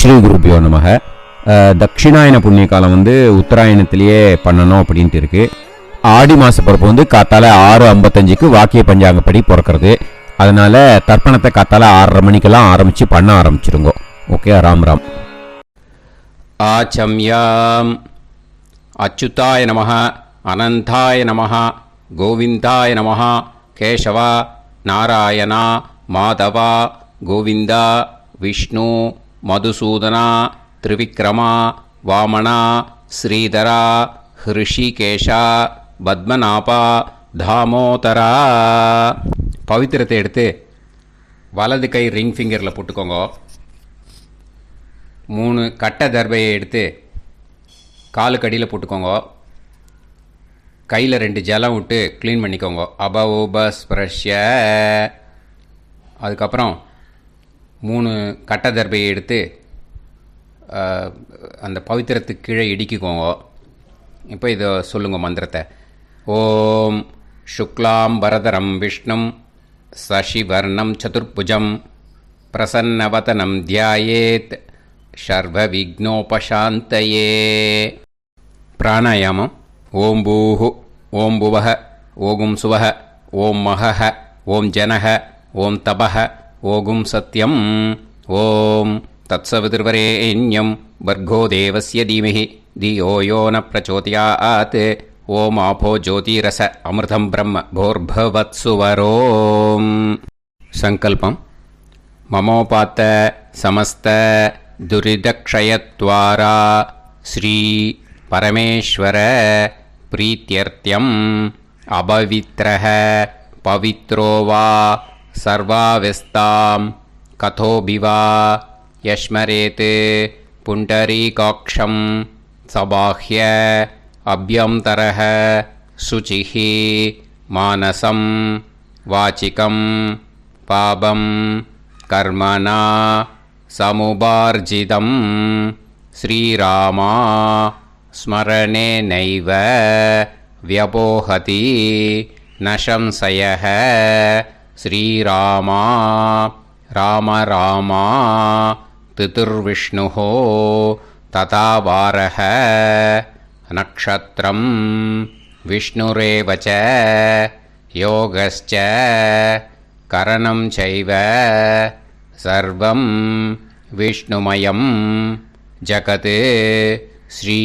ஸ்ரீ குருபியோ நமக. தட்சிணாயன புண்ணிய காலம் உத்தராயணத்திலேயே பண்ணணும் அப்படின்ட்டு இருக்கு. ஆடி மாத பிறப்பு காத்தால 6:55 வாக்கிய பஞ்சாங்கப்படி பிறக்கிறது. அதனால தர்ப்பணத்தை காத்தால 6:30 மணிக்கெல்லாம் பண்ண ஆரம்பிச்சிருங்க. ஓகே, ராம் ராம். ஆச்சம்யாம். அச்சுதாய நமஹ, அனந்தாய நமஹ, கோவிந்தாய நமஹ, கேசவா, நாராயணா, மாதவா, கோவிந்தா, விஷ்ணு, மதுசூதனா, திரிவிக்ரமா, வாமனா, ஸ்ரீதரா, ஹிருஷிகேஷா, பத்மநாபா, தாமோதரா. பவித்திரத்தை எடுத்து வலது கை ரிங் ஃபிங்கரில் போட்டுக்கோங்க. 3 கட்டை தர்பையை எடுத்து காலுக்கடியில் போட்டுக்கோங்க. கையில் 2 ஜலம் விட்டு க்ளீன் பண்ணிக்கோங்க. அபஓபஸ்பிரஷ்ய. அதுக்கப்புறம் 3 கட்டை தர்பையை எடுத்து அந்த பவித்திரத்துக்கு கீழே இடிக்கிக்கோங்க. இப்போ இதை சொல்லுங்க மந்திரத்தை. ஓம் சுக்லாம் வரதரம் விஷ்ணும் சசிவர்ணம் சதுர்புஜம் பிரசன்னவதனம் தியாயேத் சர்வ விக்னோபசாந்தயே. பிராணாயாமம். ஓம் பூஹு, ஓம் புவஹ, ஓகும் சுவஹ, ஓம் மஹஹ, ஓம் ஜனஹ, ஓம் தபஹ, ஓகும் சத்யம். ஓம் தத்சவிதுர்வரேண்யம் வர்கோ தேவஸ்ய தீமஹி தியோ யோ ந பிரச்சோதயாத். ஓம் ஆபோ ஜோதிரச அமிர்தம் பிரம்ம போர்பவத்சுவரோம். சங்கல்பம். மமோபாத்த சமஸ்த துரிதக்ஷயத்வாரா ஸ்ரீ பரமேஸ்வர பிரீத்யர்த்தியம் அபவித்ரஹ பவித்ரோ வா சர்வாவஸ்தாம் கதோபிவா யஸ்மரேத் புண்டரீகாக்ஷம் சபாஹ்ய அப்யந்தரஹ சுசிஹ மானசம் வாசிகம் பாபம் கர்மணா சமுபார்ஜிதம் ஸ்ரீராமா ஸ்மரணேனைவ வ்யபோஹதி நசம்சயः. ஸ்ரீராமா ராம ராமா திதிர்விஷ்ணுः ததா வாரः. நக்ஷத்ரம் விஷ்ணுரேவ ச யோகஸ்ச கரணம் சைவ சர்வம் விஷ்ணுமயம் ஜகத். ஸ்ரீ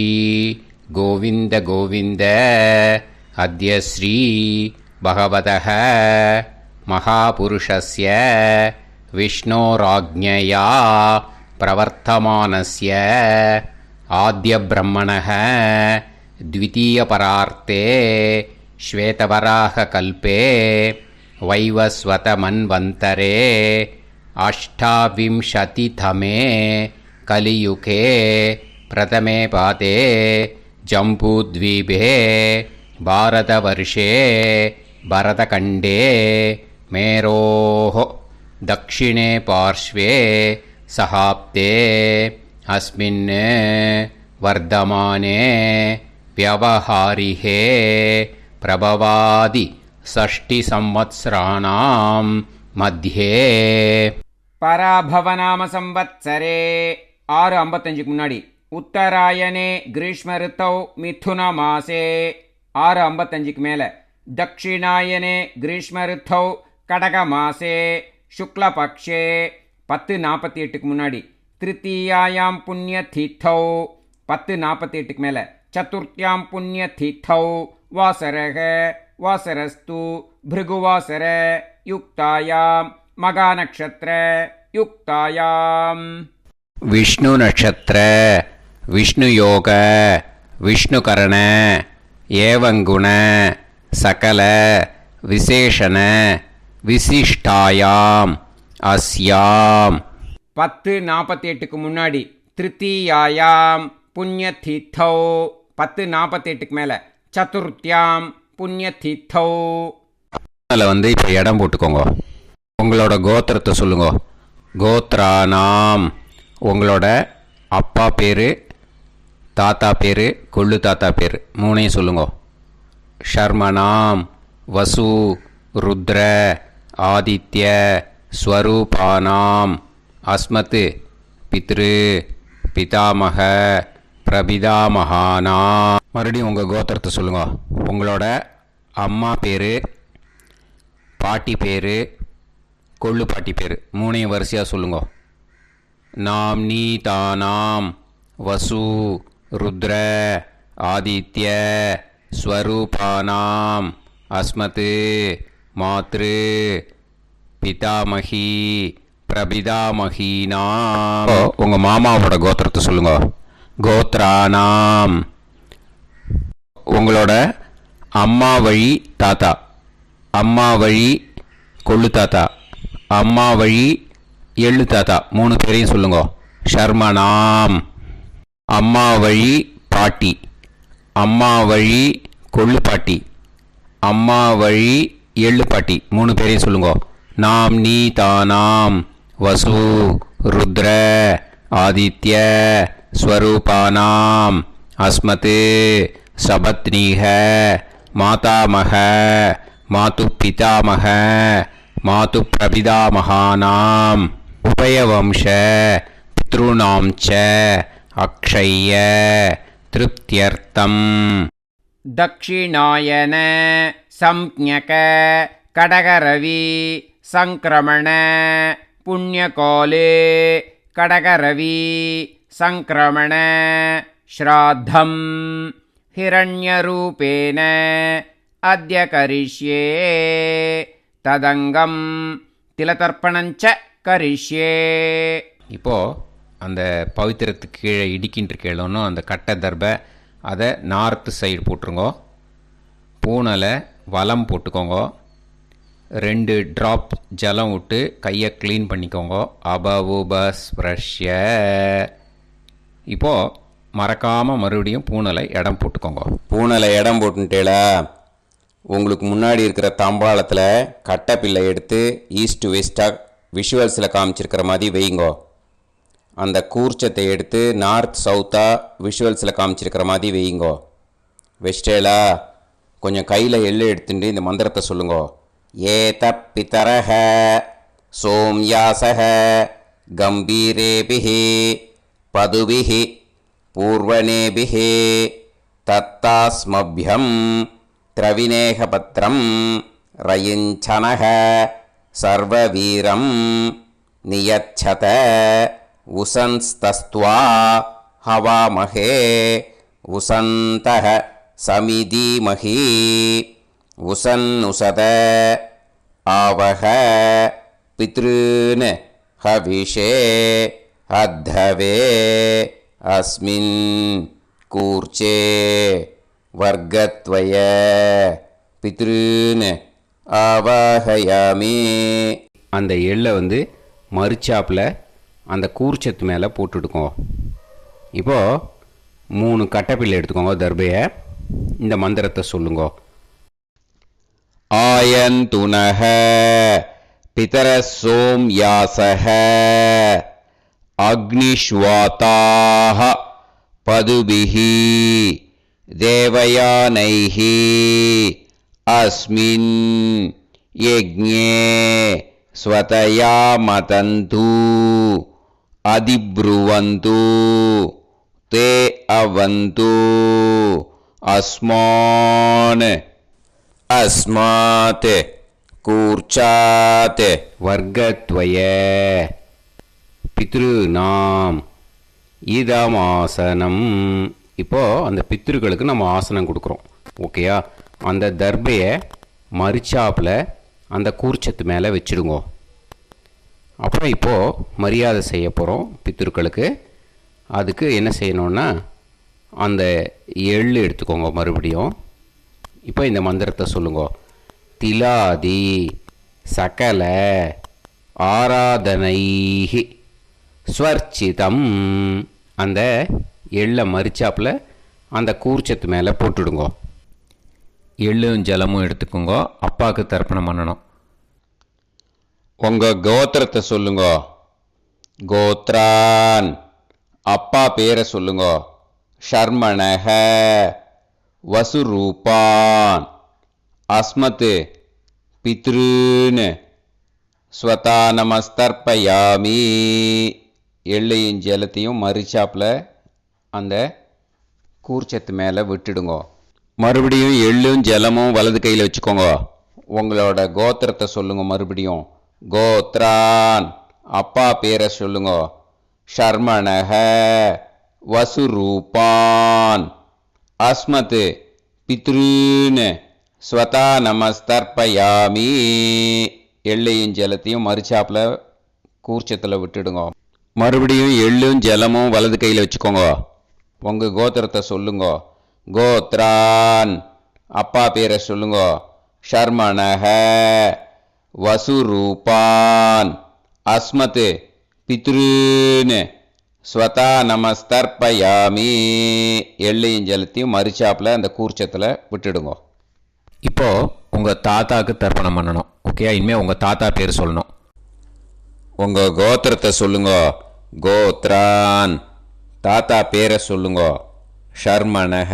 கோவிந்த கோவிந்த அத்ய ஸ்ரீ பகவதः மகாபுருஷஸ்ய விஷ்ணோராஜ்ஞயா பிரவர்த்தமானஸ்ய ஆத்ய பிரம்மணः த்விதீயபரார்த்தே ஸ்வேதவராக கல்பே வைவஸ்வத மன்வந்தரே அஷ்டாவிம்சதிதமே கலியுகே பிரதமே பாதே ஜம்பூத்வீபே பாரதவர்ஷே பரதகண்டே மேரோः தக்ஷிணே பார்ஷ்வே சஹாப்தே அஸ்மின் வர்தமானே வியவஹாரிஹே பிரபவாதி ஷஷ்டி சம்வத்சராணாம் மத்தியே. பராபவநாம சம்வத்சரே 6:55 முன்னாடி உத்தராயணே கிரீஷ்ம ரித்தௌ மிதுன மாசே 6:55 மேல தட்சிணாயனே கிரீஷ்ம ரித்தௌ கடக மாசே சுக்லபக்ஷே 10:48 முன்னாடி திருத்தீயாயாம் புண்ணிய தீர்த்தௌ 10:48 மேல சதுர்த்தியாம் புண்ணிய தீர்த்தௌ வாசரக வாசரஸ்து பிருகுவாசர யுக்தாயாம் மகா நக்ஷத்ர யுக்தாயாம். விஷ்ணு நட்சத்திர விஷ்ணு யோக விஷ்ணுகரண ஏவங்குண சகல விசேஷண விசிஷ்டாயாம் அஸ்யாம். 10:48 முன்னாடி திருத்தீயாயாம் புண்ணிய தீர்த்தௌ 10:48 மேல சதுர்த்தியாம் புண்ணிய தீர்த்தௌ. அதில் இப்போ இடம் போட்டுக்கோங்க. உங்களோட கோத்திரத்தை சொல்லுங்க. கோத்ரானாம். உங்களோட அப்பா பேர், தாத்தா பேர், கொள்ளு தாத்தா பேர் 3ஐயும் சொல்லுங்க. ஷர்மனாம் வசு ருத்ர ஆதித்ய ஸ்வரூபானாம் அஸ்மத் பித்ரு பிதாமக பிரபிதாமகானா. மறுபடியும் உங்கள் கோத்திரத்தை சொல்லுங்க. உங்களோட அம்மா பேர், பாட்டி பேர், கொள்ளு பாட்டி பேர் மூணையும் வரிசையாக சொல்லுங்க. நாம் நீ தானாம் வசு ருத்ர ஆதித்ய ஸ்வரூபானாம் அஸ்மத் மாத்ரு பிதாமகி பிரபிதாமகீனாம். உங்கள் மாமாவோட கோத்திரத்தை சொல்லுங்க. கோத்ரானாம். உங்களோட அம்மா வழி தாத்தா, அம்மா வழி கொள்ளு தாத்தா, அம்மா வழி எள்ளு தாத்தா மூணு பேரையும் சொல்லுங்க. ஷர்மனாம். அம்மா வழி பாட்டி, அம்மா வழி கொள்ளு பாட்டி, அம்மா வழி எள்ளு பாட்டி மூணு பேரையும் சொல்லுங்க. நாம் நீ தானாம் வசு ருத்ர ஆதித்ய ஸ்வரூபானாம் அஸ்மத் சபத்னீக மாதாமக மாது பிதாமக மாது பிரபிதாமகானாம் உபயவம்ச பித்ருணாம் ச அக்ஷய்ய திருப்தியர்த்தம். दक्षिणायन संज्ञक கடகரவி சங்கிரமண புண்ணியகாலே கடகரவி சங்கிரமண ஸ்ராத்தம் ஹிரண்யரூபேன அத்ய கரிஷ்யே ததங்கம் திலதர்ப்பணஞ்ச கரிஷ்யே. இப்போது அந்த பவித்திரத்துக்கு கீழே இடிக்கின்ற கீழே அந்த கட்டை தர்பை அதை நார்த்து சைடு போட்டுருங்கோ. பூனலை வலம் போட்டுக்கோங்க. 2 ட்ராப் ஜலம் விட்டு கையை க்ளீன் பண்ணிக்கோங்க. அபவுபஸ்ப்ரஷ்ய. இப்போது மறக்காமல் மறுபடியும் பூனலை இடம் போட்டுக்கோங்க. பூனலை இடம் போட்டுட்டேல, உங்களுக்கு முன்னாடி இருக்கிற தாம்பாளத்தில் கட்டை பிள்ளை எடுத்து ஈஸ்ட் வெஸ்டாக விஷுவல்ஸில் காமிச்சிருக்கிற மாதிரி வைங்கோ. அந்த கூர்ச்சத்தை எடுத்து நார்த் சவுத்தாக விஷுவல்ஸில் காமிச்சிருக்கிற மாதிரி வைங்கோ. வெஸ்டேலா கொஞ்சம் கையில் எள்ளு எடுத்துட்டு இந்த மந்திரத்தை சொல்லுங்கோ. ஏத பிதரஹ சோம்யாசஹ கம்பீரேபிஹி பதுபிஹி பூர்வனேபிஹி தத்தாஸ்மப்யம் திரவிநேகபத்ரம் ரயிஞ்சனஹ சர்வவீரம் நியச்சத உசன்ஸ்தஸ்த்வா ஹவாமஹே உசந்தஹ சமிதீமஹி உசன்னுசத ஆவஹ பித்ருன் ஹவிஷே அத்தவே அஸ்மின் கூர்ச்சே வர்க்கத்வய பித்ருன் ஆவாஹயாமி. அந்த எள்ளை மறுச்சாப்பில் அந்த கூர்ச்சத்து மேலே போட்டுடுக்கோங்க. இப்போது 3 கட்டைப்பிள்ளை எடுத்துக்கோங்க. தர்பையை இந்த மந்திரத்தை சொல்லுங்க. ஆயந்துனஹ பிதர சோம்யாசஹ அக்னிஷ்வாதாஹ பதுபிஹி தேவயானைஹி அஸ்மின் யஜ்ஞே ஸ்வதயா மதந்து அதிப்ருவந்து தே அவது அஸ்மான் அஸ்மாத் கூர்ச்சாத் வர்க்கத்வய பித்ருநாம் இதமாசனம். இப்போது அந்த பித்ருக்களுக்கு நம்ம ஆசனம் கொடுக்குறோம். ஓகேயா? அந்த தர்பையை மறுச்சாப்பில் அந்த கூர்ச்சத்து மேலே வச்சுடுங்க. அப்புறம் இப்போது மரியாதை செய்ய போகிறோம் பித்ருக்களுக்கு. அதுக்கு என்ன செய்யணுன்னா அந்த எள்ளு எடுத்துக்கோங்க. மறுபடியும் இப்போ இந்த மந்திரத்தை சொல்லுங்க. திலாதி சகல ஆராதனைஹி ஸ்வர்ச்சிதம். அந்த எள்ளை மரிச்சாப்பில் அந்த கூர்ச்சத்து மேலே போட்டுடுங்க. எள்ளும் ஜலமும் எடுத்துக்கோங்க. அப்பாவுக்கு தர்ப்பணம் பண்ணணும். உங்கள் கோத்திரத்தை சொல்லுங்க. கோத்ரான். அப்பா பேரை சொல்லுங்க. ஷர்மணஹ வசுரூபான் அஸ்மத் பித்ருன் ஸ்வதா நமஸ்தர்ப்பயாமி. எள்ளையும் ஜலத்தையும் மறிச்சாப்பில் அந்த கூர்ச்சத்து மேலே விட்டுடுங்க. மறுபடியும் எள்ளும் ஜலமும் வலது கையில் வச்சுக்கோங்க. உங்களோட கோத்திரத்தை சொல்லுங்க. மறுபடியும் கோத்ரான், அப்பா பேரை சொல்லுங்க. ஷர்மணக, வசுரூபான், அஸ்மத், பித்ருன்னு ஸ்வதா நமஸ்தர்ப்பயாமி. எள்ளையும் ஜலத்தையும் மறிச்சாப்பில் கூர்ச்சத்தில் விட்டுடுங்க. மறுபடியும் எள்ளும் ஜலமும் வலது கையில் வச்சுக்கோங்க. உங்கள் கோத்திரத்தை சொல்லுங்க. கோத்ரான், அப்பா பேரை சொல்லுங்க. ஷர்மணக, வசுரூபான், அஸ்மத், பித்ருன்னு ஸ்வதா நமஸ்தர்ப்பயாமி. எள்ளையும் ஜலத்தையும் மறிச்சாப்பில் அந்த கூர்ச்சத்தில் விட்டுடுங்க. இப்போது உங்கள் தாத்தாவுக்கு தர்ப்பணம் பண்ணணும். ஓகே, இனிமேல் உங்கள் தாத்தா பேர் சொல்லணும். உங்கள் கோத்திரத்தை சொல்லுங்க. கோத்ரான், தாத்தா பேரை சொல்லுங்க. ஷர்மணக,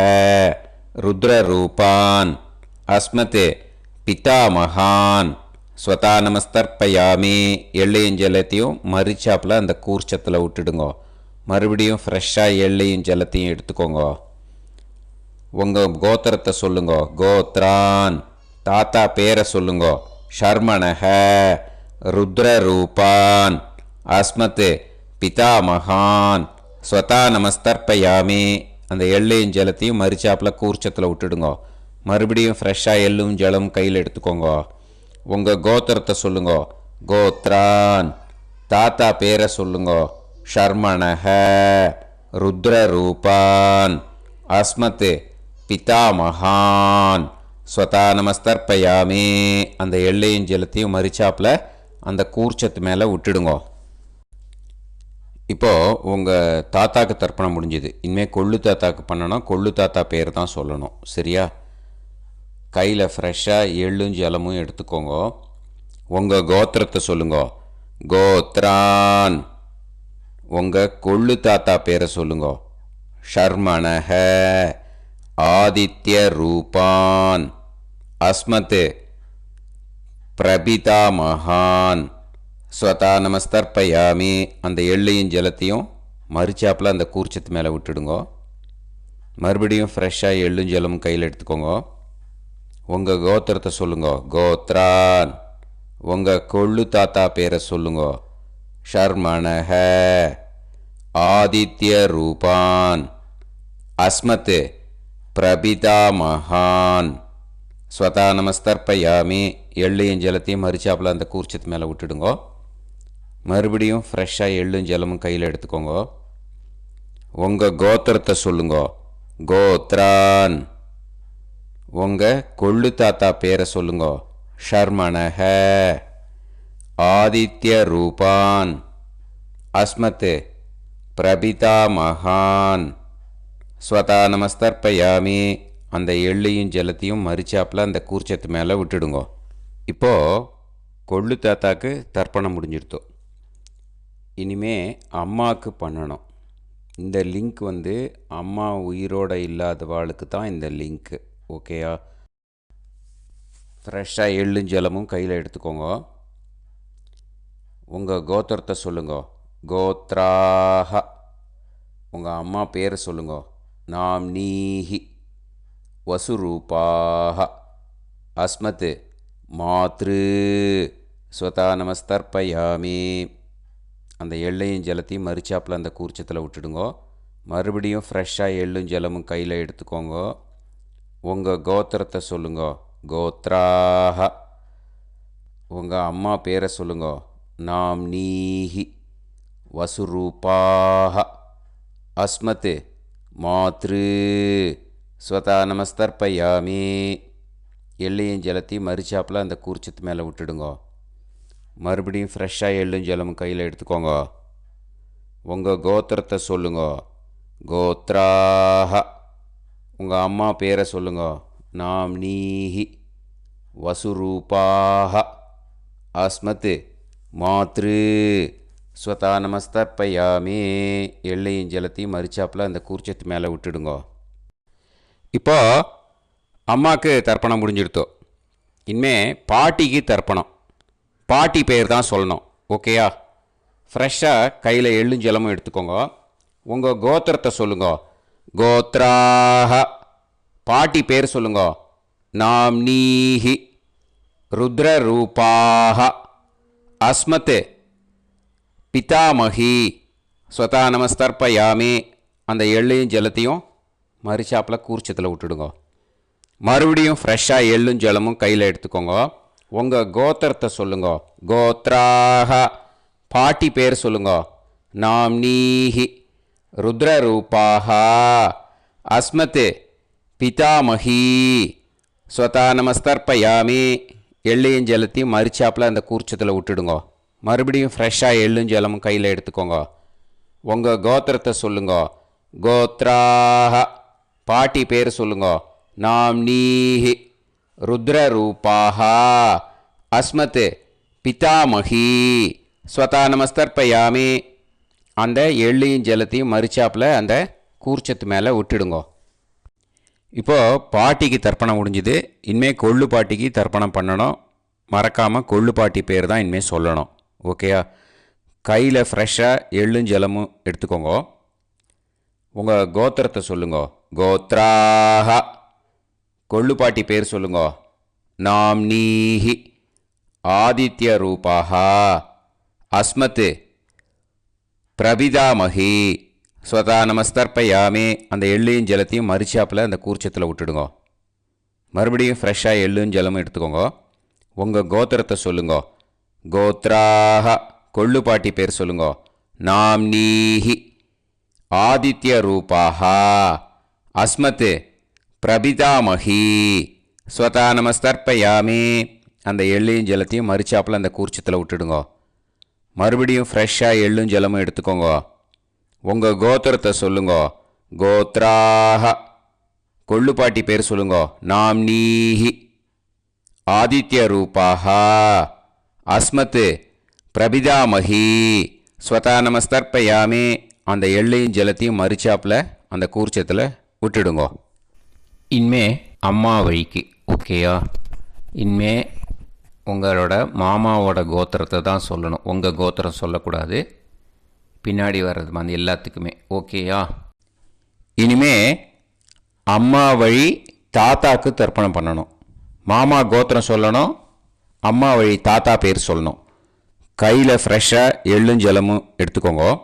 ருத்ரரூபான், அஸ்மத், பிதாமகான், ஸ்வதா நமஸ்தர்ப்பயாமி. எள்ளையும் ஜலத்தையும் மறிச்சாப்பில் அந்த கூர்ச்சத்தில் விட்டுடுங்க. மறுபடியும் ஃப்ரெஷ்ஷாக எள்ளையும் ஜலத்தையும் எடுத்துக்கோங்க. உங்கள் கோத்திரத்தை சொல்லுங்க. கோத்ரான், தாத்தா பேரை சொல்லுங்க. ஷர்மணக, ருத்ரரூபான், அஸ்மத், பிதாமகான், ஸ்வதா நமஸ்தர்ப்பயாமி. அந்த எள்ளையும் ஜலத்தையும் மறிச்சாப்பில் கூர்ச்சத்தில் விட்டுடுங்க. மறுபடியும் ஃப்ரெஷ்ஷாக எள்ளும் ஜலம் கையில் எடுத்துக்கோங்க. உங்கள் கோத்திரத்தை சொல்லுங்க. கோத்ரான், தாத்தா பேரை சொல்லுங்க. ஷர்மணக, ருத்ரரூபான், அஸ்மத், பிதாமகான், ஸ்வதா நமஸ்தர்ப்பயாமி. அந்த எள்ளையும் ஜலத்தையும் மறிச்சாப்பில் அந்த கூர்ச்சத்து மேலே விட்டுடுங்க. இப்போது உங்கள் தாத்தாக்கு தர்ப்பணம் முடிஞ்சுது. இனிமேல் கொள்ளு தாத்தாக்கு பண்ணணும். கொள்ளு தாத்தா பேர் தான் சொல்லணும். சரியா? கையில் ஃப்ரெஷ்ஷாக எள்ளும் ஜலமும் எடுத்துக்கோங்க. உங்கள் கோத்திரத்தை சொல்லுங்க. கோத்ரான், உங்கள் கொள்ளு தாத்தா பேரை சொல்லுங்க. ஷர்மணக, ஆதித்ய ரூபான், அஸ்மத், பிரபிதாமகான், ஸ்வதா நமஸ்தர்ப்பயாமி. அந்த எள்ளையும் ஜலத்தையும் மறிச்சாப்பில் அந்த கூர்ச்சத்து மேலே விட்டுடுங்க. மறுபடியும் ஃப்ரெஷ்ஷாக எள்ளும் ஜலமும் கையில் எடுத்துக்கோங்க. உங்கள் கோத்திரத்தை சொல்லுங்க. கோத்ரான், உங்கள் கொள்ளு தாத்தா பேரை சொல்லுங்க. ஷர்மணக, ஆதித்ய ரூபான், அஸ்மத், பிரபிதாமகான், ஸ்வதா நமஸ்தர்ப்பயாமி. எள்ளையும் ஜலத்தையும் மறிச்சாப்பில் அந்த கூர்ச்சத்து மேலே விட்டுடுங்க. மறுபடியும் ஃப்ரெஷ்ஷாக எள்ளும் ஜலமும் கையில் எடுத்துக்கோங்க. உங்கள் கோத்திரத்தை சொல்லுங்க. கோத்ரான், உங்கள் கொள்ளு தாத்தா பேரை சொல்லுங்க. ஷர்மணக, ஆதித்ய ரூபான், அஸ்மத், பிரபிதாமகான், ஸ்வதா நமஸ்தர்ப்பயாமி. அந்த எள்ளையும் ஜலத்தையும் மறிச்சாப்பில் அந்த கூர்ச்சத்து மேலே விட்டுடுங்க. இப்போது கொள்ளு தாத்தாக்கு தர்ப்பணம் முடிஞ்சிருத்தோம். இனிமே அம்மாவுக்கு பண்ணணும். இந்த லிங்க் அம்மா உயிரோடு இல்லாதவாளுக்கு தான் இந்த லிங்க்கு. ஓகேயா? ஃப்ரெஷ்ஷாக எள்ளும் ஜலமும் கையில் எடுத்துக்கோங்க. உங்கள் கோத்திரத்தை சொல்லுங்க. கோத்ராஹ, உங்கள் அம்மா பேரை சொல்லுங்க. நாம்னீஹி, வசுரூபாஹ, அஸ்மத், மாத்ரு, ஸ்வதா நமஸ்தர்ப்பயாமி. அந்த எள்ளையும் ஜலத்தையும் மறிச்சாப்பில் அந்த கூர்ச்சத்தில் விட்டுடுங்க. மறுபடியும் ஃப்ரெஷ்ஷாக எள்ளும் ஜலமும் கையில் எடுத்துக்கோங்க. உங்கள் கோத்திரத்தை சொல்லுங்க. கோத்ராஹ, உங்கள் அம்மா பேரை சொல்லுங்க. நாம்னீஹி, வசுரூபாஹ, அஸ்மத், மாத்ரு, ஸ்வதா நமஸ்தர்ப்பயாமி. எள்ளையும் ஜலத்தையும் மறிச்சாப்பில் அந்த கூர்ச்சத்து மேலே விட்டுடுங்க. மறுபடியும் ஃப்ரெஷ்ஷாக எள்ளும் ஜலமும் கையில் எடுத்துக்கோங்க. உங்கள் கோத்திரத்தை சொல்லுங்க. கோத்ராஹ, உங்கள் அம்மா பேரை சொல்லுங்க. நாம்னீஹி, வசுரூபாஹ, அஸ்மத், மாத்ரு, ஸ்வதா நமஸ்தர்ப்பயாமி. எள்ளையும் ஜலத்தையும் மறிச்சாப்பில் அந்த கூர்ச்சத்து மேலே விட்டுடுங்க. இப்போ அம்மாவுக்கு தர்ப்பணம் முடிஞ்சிடுத்தோம். இனிமே பாட்டிக்கு தர்ப்பணம். பாட்டி பேர் தான் சொல்லணும். ஓகேயா? ஃப்ரெஷ்ஷாக கையில் எள்ளும் ஜலமும் எடுத்துக்கோங்க. உங்கள் கோத்திரத்தை சொல்லுங்க. கோத்ராக. பாட்டி பேர் சொல்லுங்க. நாம்னீஹி. ருத்ரரூபாக. அஸ்மத் பிதாமகி. ஸ்வதா நமஸ்தர்ப்பயாமி. அந்த எள்ளையும் ஜலத்தையும் மரிச்சாப்பில் கூர்ச்சத்தில் விட்டுடுங்க. மறுபடியும் ஃப்ரெஷ்ஷாக எள்ளும் ஜலமும் கையில் எடுத்துக்கோங்க. உங்கள் கோத்திரத்தை சொல்லுங்க. கோத்ராக. பாட்டி பேர் சொல்லுங்க. நாம்னீஹி. ருத்ரரூபாக. அஸ்மத் பிதாமகி. ஸ்வதா நமஸ்தர்ப்பயாமி. எள்ளையும் ஜலத்தையும் மரிச்சாப்பில் அந்த கூர்ச்சத்தில் விட்டுடுங்க. மறுபடியும் ஃப்ரெஷ்ஷாக எள்ளும் ஜலமும் கையில் எடுத்துக்கோங்க. உங்கள் கோத்திரத்தை சொல்லுங்க. கோத்ராக. பாட்டி பேர் சொல்லுங்க. நாம்னீஹி. ருத்ரரூபாக. அஸ்மத் பிதாமகி. ஸ்வதா நமஸ்தர்ப்பயாமி. அந்த எள்ளையும் ஜலத்தையும் மரிச்சாப்பில் அந்த கூர்ச்சத்து மேலே விட்டுடுங்க. இப்போது பாட்டிக்கு தர்ப்பணம் முடிஞ்சுது. இனிமேல் கொள்ளு பாட்டிக்கு தர்ப்பணம் பண்ணணும். மறக்காமல் கொள்ளு பாட்டி பேர் தான் இனிமேல் சொல்லணும். ஓகேயா? கையில் ஃப்ரெஷ்ஷாக எள்ளும் ஜலமும் எடுத்துக்கோங்க. உங்கள் கோத்திரத்தை சொல்லுங்க. கோத்ராக. கொள்ளு பாட்டி பேர் சொல்லுங்க. நாம்னீஹி. ஆதித்ய ரூபாக. அஸ்மத் பிரபிதாமகி. ஸ்வதா நமஸ்தர்ப்பயாமி. அந்த எள்ளையும் ஜலத்தையும் மரிச்சாப்பில் அந்த கூர்ச்சத்தில் விட்டுடுங்க. மறுபடியும் ஃப்ரெஷ்ஷாக எள்ளும் ஜலமும் எடுத்துக்கோங்க. உங்கள் கோத்திரத்தை சொல்லுங்க. கோத்ராக. கொள்ளு பாட்டி பேர் சொல்லுங்க. நாம்னீஹி. ஆதித்ய ரூபாக. அஸ்மத் பிரபிதாமகி. ஸ்வதா நமஸ்தர்ப்பயாமி. அந்த எள்ளையும் ஜலத்தையும் மரிச்சாப்பில் அந்த கூர்ச்சத்தில் விட்டுடுங்க. மறுபடியும் ஃப்ரெஷ்ஷாக எள்ளும் ஜலமும் எடுத்துக்கோங்க. உங்கள் கோத்திரத்தை சொல்லுங்க. கோத்ராக. கொள்ளு பாட்டி பேர் சொல்லுங்க. நாம்னீஹி. ஆதித்ய ரூபாக. அஸ்மத் பிரபிதாமகி. ஸ்வதா நமஸ்தர்ப்பயாமி. அந்த எள்ளையும் ஜலத்தையும் மரிச்சாப்பில் அந்த கூர்ச்சத்தில் விட்டுடுங்க. இனிமே அம்மா வழிக்கு. ஓகேயா? இனிமே உங்களோட மாமாவோட கோத்திரத்தை தான் சொல்லணும். உங்கள் கோத்திரம் சொல்லக்கூடாது. பின்னாடி வர்றது வந்து எல்லாத்துக்குமே. ஓகேயா? இனிமே அம்மா வழி தாத்தாக்கு தர்ப்பணம் பண்ணணும். மாமா கோத்திரம் சொல்லணும். அம்மா வழி தாத்தா பேர் சொல்லணும். கையில் ஃப்ரெஷ்ஷாக எள்ளும் ஜலமும் எடுத்துக்கோங்க.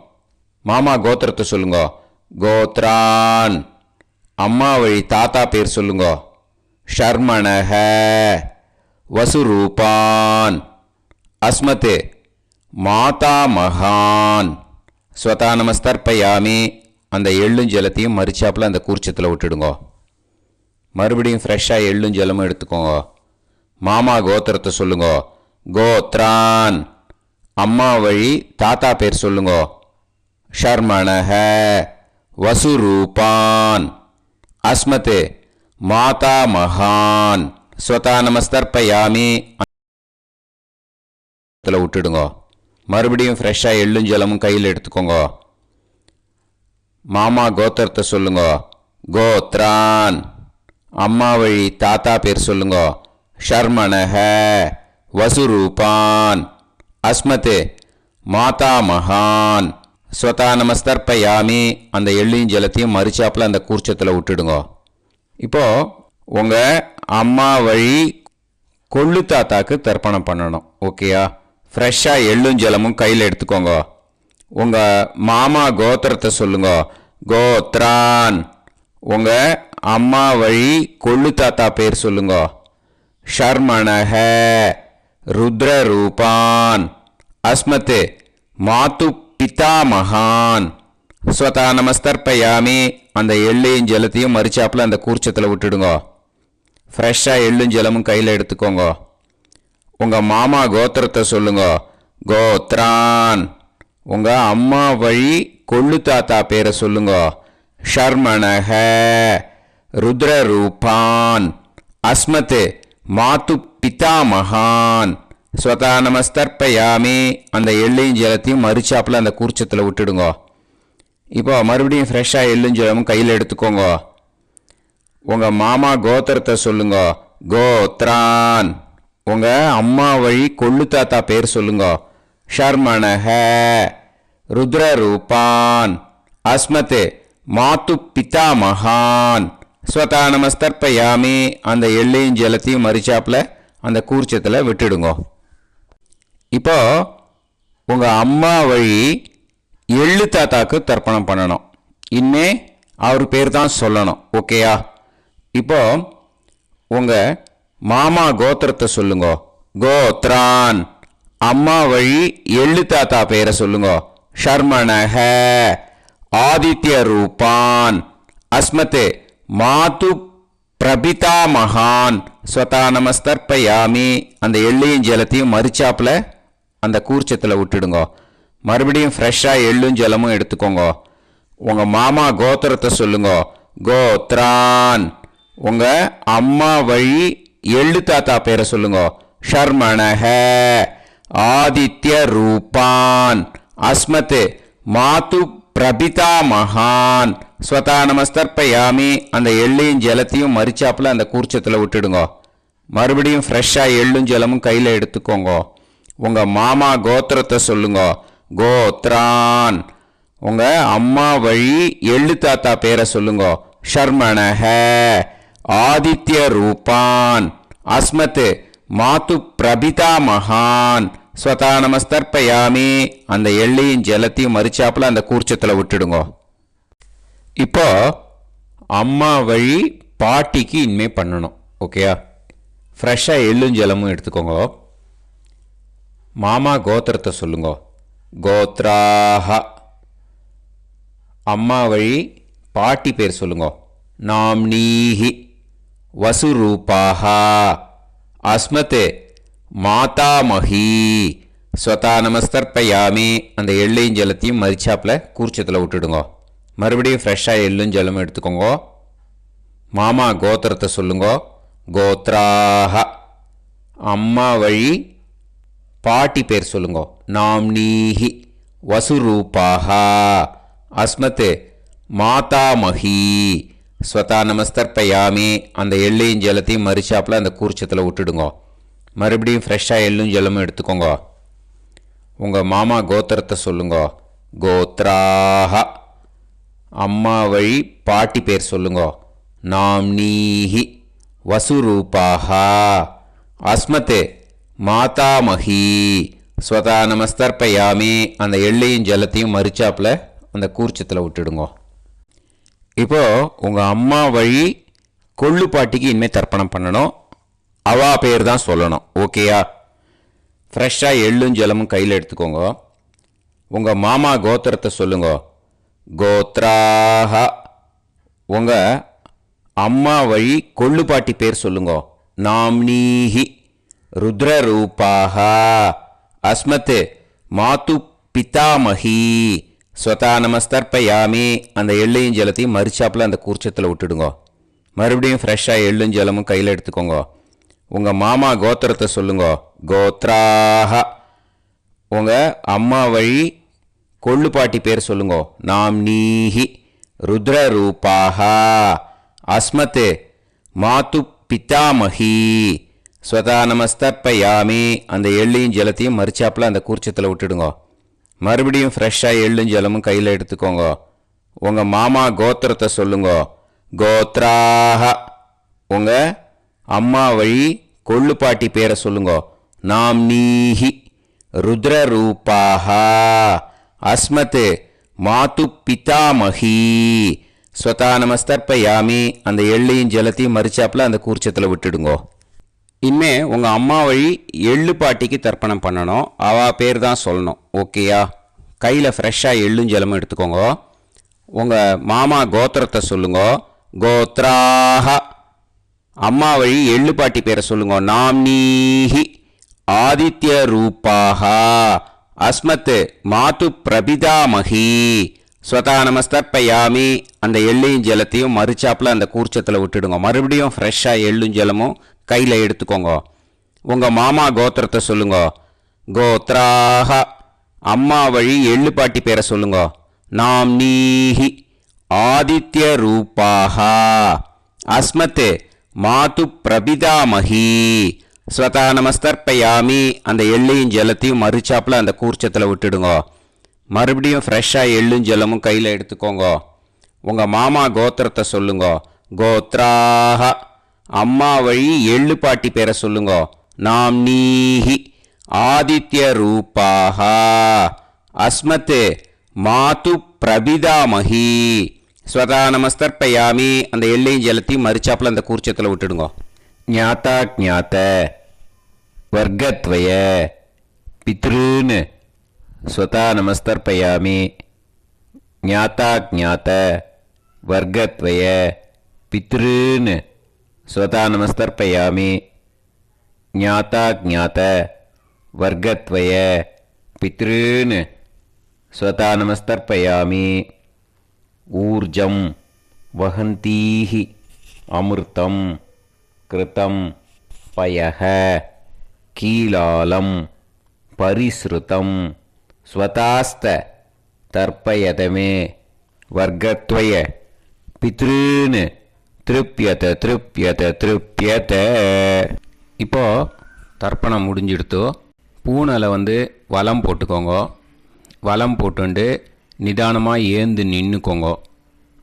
மாமா கோத்திரத்தை சொல்லுங்க. கோத்ரான். அம்மா வழி தாத்தா பேர் சொல்லுங்க. ஷர்மணஹ. வசுரூபான். அஸ்மத் மாதா மகான். ஸ்வதா நமஸ்தர்ப்பயாமி. அந்த எள்ளும் ஜலத்தையும் மரிச்சாப்பில் அந்த கூர்ச்சத்தில் விட்டுடுங்க. மறுபடியும் ஃப்ரெஷ்ஷாக எள்ளும் ஜலமும் எடுத்துக்கோங்க. மாமா கோத்திரத்தை சொல்லுங்க. கோத்ரான். அம்மா வழி தாத்தா பேர் சொல்லுங்க. ஷர்மணஹ. வசுரூபான். அஸ்மத் மாதா மகான். ஸ்வதா நமஸ்தர்ப்பயாமி. விட்டுடுங்க. மறுபடியும் ஃப்ரெஷ்ஷாக எள்ளும் ஜலமும் கையில் எடுத்துக்கோங்க. மாமா கோத்திரத்தை சொல்லுங்க. கோத்ரான். அம்மா வழி தாத்தா பேர் சொல்லுங்க. ஷர்மணஹ. வசுரூபான். அஸ்மத் மாதா மகான். ஸ்வதா நமஸ்தர்ப்பயாமி. அந்த எள்ளையும் ஜலத்தையும் மரிச்சாப்பில் அந்த கூர்ச்சத்தில் விட்டுடுங்க. இப்போது உங்கள் அம்மா வழி கொள்ளு தாத்தாக்கு தர்ப்பணம் பண்ணணும். ஓகேயா? ஃப்ரெஷ்ஷாக எள்ளும் ஜலமும் கையில் எடுத்துக்கோங்க. உங்கள் மாமா கோத்திரத்தை சொல்லுங்க. கோத்ரான். உங்கள் அம்மா வழி கொள்ளு தாத்தா பேர் சொல்லுங்க. ஷர்மணஹ. ருத்ரரூபான். அஸ்மத் மாது பிதாமகான். ஸ்வதா நமஸ்தர்ப்பயாமி. அந்த எள்ளையும் ஜலத்தையும் மரிச்சாப்பில் அந்த கூர்ச்சத்தில் விட்டுடுங்க. ஃப்ரெஷ்ஷாக எள்ளும் ஜலமும் கையில் எடுத்துக்கோங்க. உங்கள் மாமா கோத்திரத்தை சொல்லுங்க. கோத்ரான். உங்கள் அம்மா வழி கொள்ளு தாத்தா பேரை சொல்லுங்க. ஷர்மணஹ. ருத்ரரூபான். அஸ்மத் மாது பிதாமகான். ஸ்வதா நமஸ்தர்ப்பயாமி. அந்த எள்ளையும் ஜலத்தையும் மரிச்சாப்பில் அந்த கூர்ச்சத்தில் விட்டுடுங்க. இப்போ மறுபடியும் ஃப்ரெஷ்ஷாக எள்ளும் ஜலமும் கையில் எடுத்துக்கோங்க. உங்கள் மாமா கோத்திரத்தை சொல்லுங்க. கோத்ரான். உங்கள் அம்மா வழி கொள்ளு தாத்தா பேர் சொல்லுங்க. ஷர்மணஹ ருத்ரரூபான் அஸ்மத் மாத்து பிதாமகான் ஸ்வதா நமஸ்தர்ப்பயாமி. அந்த எள்ளையும் ஜலத்தையும் மறிச்சாப்புல அந்த கூர்ச்சத்தில் விட்டுடுங்க. இப்போ உங்கள் அம்மா வழி எள்ளு தாத்தாக்கு தர்ப்பணம் பண்ணணும். இனிமே அவர் பேர் தான் சொல்லணும். ஓகேயா? இப்போ உங்கள் மாமா கோத்திரத்தை சொல்லுங்க. கோத்ரான். அம்மா வழி எள்ளு தாத்தா பேரை சொல்லுங்க. ஷர்மணஹ ஆதித்ய ரூபான் அஸ்மத் மாது பிரபிதா மகான் ஸ்வதா நமஸ்தர்ப்பயாமி. அந்த எள்ளையும் ஜலத்தையும் மறிச்சாப்புல அந்த கூர்ச்சத்தில் விட்டுடுங்க. மறுபடியும் ஃப்ரெஷ்ஷாக எள்ளும் ஜலமும் எடுத்துக்கோங்க. உங்கள் மாமா கோத்திரத்தை சொல்லுங்க. கோத்ரான். உங்கள் அம்மா வழி எள்ளு தாத்தா பேரை சொல்லுங்க. ஷர்மணஹ ஆதித்ய ரூபான் அஸ்மத் மாது பிரபிதா மகான் ஸ்வதா நமஸ்தர்ப்பயாமி. அந்த எள்ளையும் ஜலத்தையும் மறிச்சாப்புல அந்த கூர்ச்சத்தில் விட்டுடுங்க. மறுபடியும் ஃப்ரெஷ்ஷாக எள்ளும் ஜலமும் கையில் எடுத்துக்கோங்க. உங்கள் மாமா கோத்திரத்தை சொல்லுங்க. கோத்ரான். உங்கள் அம்மா வழி எள்ளு தாத்தா பேரை சொல்லுங்க. ஷர்மணஹ ஆதித்ய ரூபான் அஸ்மத் மாது பிரபிதா மகான் ஸ்வதா நமஸ்தர்ப்பயாமி. அந்த எள்ளையும் ஜலத்தையும் மறிச்சாப்புல அந்த கூர்ச்சத்தில் விட்டுடுங்க. இப்போ அம்மா வழி பாட்டிக்கு இனிமே பண்ணணும். ஓகேயா? ஃப்ரெஷ்ஷாக எள்ளும் ஜலமும் எடுத்துக்கோங்க. மாமா கோத்திரத்தை சொல்லுங்க. கோத்ராஹ. அம்மா வழி பாட்டி பேர் சொல்லுங்க. நாம்னீஹி வசுரூபாஹ அஸ்மத் மாதாமஹி ஸ்வதா நமஸ்தர்ப்பயாமி. அந்த எள்ளையும் ஜலத்தையும் மறிச்சாப்புல கூர்ச்சத்தில் விட்டுடுங்க. மறுபடியும் ஃப்ரெஷ்ஷாக எள்ளும் ஜலமும் எடுத்துக்கோங்க. மாமா கோத்திரத்தை சொல்லுங்க. கோத்ராஹ. அம்மா வழி பாட்டி பேர் சொல்லுங்க. நாம்னீஹி வசுரூபாஹ அஸ்மத் மாதாமஹி ஸ்வதா நமஸ்தர்ப்பயாமி. அந்த எள்ளையும் ஜலத்தையும் மறிச்சாப்புல அந்த கூர்ச்சத்தில் விட்டுடுங்க. மறுபடியும் ஃப்ரெஷ்ஷாக எள்ளும் ஜலமும் எடுத்துக்கோங்க. உங்கள் மாமா கோத்திரத்தை சொல்லுங்க. கோத்ராஹ. அம்மா வழி பாட்டி பேர் சொல்லுங்க. நாம்னீஹி வசுரூபாஹ அஸ்மத் மாதாமஹி ஸ்வதா நமஸ்தர்ப்பயாமி. அந்த எள்ளையும் ஜலத்தையும் மறிச்சாப்புல அந்த கூர்ச்சத்தில் விட்டுடுங்க. இப்போ உங்கள் அம்மா வழி கொள்ளு பாட்டிக்கு இனிமேல் தர்ப்பணம் பண்ணணும். அவா பேர் தான் சொல்லணும். ஓகேயா? ஃப்ரெஷ்ஷாக எள்ளும் ஜலமும் கையில் எடுத்துக்கோங்க. உங்கள் மாமா கோத்திரத்தை சொல்லுங்க. கோத்ராஹ. உங்கள் அம்மா வழி கொள்ளு பாட்டி பேர் சொல்லுங்க. நாம்னீஹி ருத்ரரூபாஹ அஸ்மத் மாது பிதாமஹி ஸ்வதா நமஸ்தர்ப்பயாமி. அந்த எள்ளையும் ஜலத்தையும் மறிச்சாப்புல அந்த கூர்ச்சத்தில் விட்டுடுங்க. மறுபடியும் ஃப்ரெஷ்ஷாக எள்ளும் ஜலமும் கையில் எடுத்துக்கோங்க. உங்கள் மாமா கோத்திரத்தை சொல்லுங்க. கோத்ராஹ. உங்கள் அம்மா வழி கொள்ளு பாட்டி பேர் சொல்லுங்க. நாம்னீஹி ருத்ரரூபாஹ அஸ்மத் மாது பிதாமஹி ஸ்வதா நமஸ்தர்ப்பயாமி. அந்த எள்ளையும் ஜலத்தையும் மறிச்சாப்புல அந்த கூர்ச்சத்தில் விட்டுடுங்க. மறுபடியும் ஃப்ரெஷ்ஷாக எள்ளும் ஜலமும் கையில் எடுத்துக்கோங்க. உங்கள் மாமா கோத்திரத்தை சொல்லுங்க. கோத்ராஹ. உங்கள் அம்மா வழி கொள்ளு பாட்டி பேரை சொல்லுங்க. நாம்னீஹி ருத்ரரூபாஹ அஸ்மத் மாது பிதாமஹி ஸ்வதா நமஸ்தர்ப்பயாமி. அந்த எள்ளையும் ஜலத்தையும் மறிச்சாப்புல அந்த கூர்ச்சத்தில் விட்டுடுங்க. இனிமே உங்கள் அம்மா வழி எள்ளு பாட்டிக்கு தர்ப்பணம் பண்ணணும். அவா பேர் தான் சொல்லணும். ஓகேயா? கையில் ஃப்ரெஷ்ஷாக எள்ளும் ஜலமும் எடுத்துக்கோங்க. உங்கள் மாமா கோத்திரத்தை சொல்லுங்க. கோத்ராஹ. அம்மா வழி எள்ளு பாட்டி பேரை சொல்லுங்க. நாம்னீஹி ஆதித்ய ரூபாஹ அஸ்மத் மாது பிரபிதாமஹி ஸ்வதா நமஸ்தர்ப்பயாமி. அந்த எள்ளையும் ஜலத்தையும் மறிச்சாப்புல அந்த கூர்ச்சத்தில் விட்டுடுங்க. மறுபடியும் ஃப்ரெஷ்ஷாக எள்ளும் ஜலமும் கையில் எடுத்துக்கோங்க. உங்கள் மாமா கோத்திரத்தை சொல்லுங்க. கோத்ராஹ. அம்மா வழி எள்ளு பாட்டி பேரை சொல்லுங்க. நாம்னீஹி ஆதித்ய ரூபாஹ அஸ்மத் மாது பிரபிதாமஹி ஸ்வதா நமஸ்தர்ப்பயாமி. அந்த எள்ளையும் ஜலத்தையும் மறுச்சாப்பில் அந்த கூர்ச்சத்தில் விட்டுடுங்க. மறுபடியும் ஃப்ரெஷ்ஷாக எள்ளும் ஜலமும் கையில் எடுத்துக்கோங்க. உங்கள் மாமா கோத்திரத்தை சொல்லுங்க. கோத்ராக. அம்மா வழி எள்ளு பாட்டி பேரை சொல்லுங்க. நாம் நீஹி ஆதித்ய ரூபாக அஸ்மத் மாது பிரபிதாமஹி. ஸ்வதா நமஸ்தர்ப்பயாமி. அந்த எள்ளையும் ஜலத்தையும் மறுச்சாப்பில் அந்த கூர்ச்சத்தில் விட்டுடுங்க. ஞாதா ஞாத வர்க்கத்வய பித்ருன் ஸ்வதா நமஸ்தர்ப்பயாமி. ஞாதா ஞாத வர்க்கத்வய பித்ருன் ஸ்வதா நமஸ்தர்ப்பயாமி. ஞாதா ஞாத வர்க்கத்வய பித்ருன் ஸ்வதா நமஸ்தர்ப்பயாமி. ஊர்ஜம் வஹந்தீஹி அமிர்தம் கிருதம் பயஹ கீலாலம் பரிஸ்ருதம் ஸ்வதாஸ்த தர்ப்பயதமே வர்க்கத்வய பித்ருன் திருப்யத திருப்யத திருப்யத. இப்போ தர்ப்பணம் முடிஞ்சிடுத்தோ பூனலை வலம் போட்டுக்கோங்க. வலம் போட்டுண்டு நிதானமாக ஏந்து நின்றுக்கோங்க.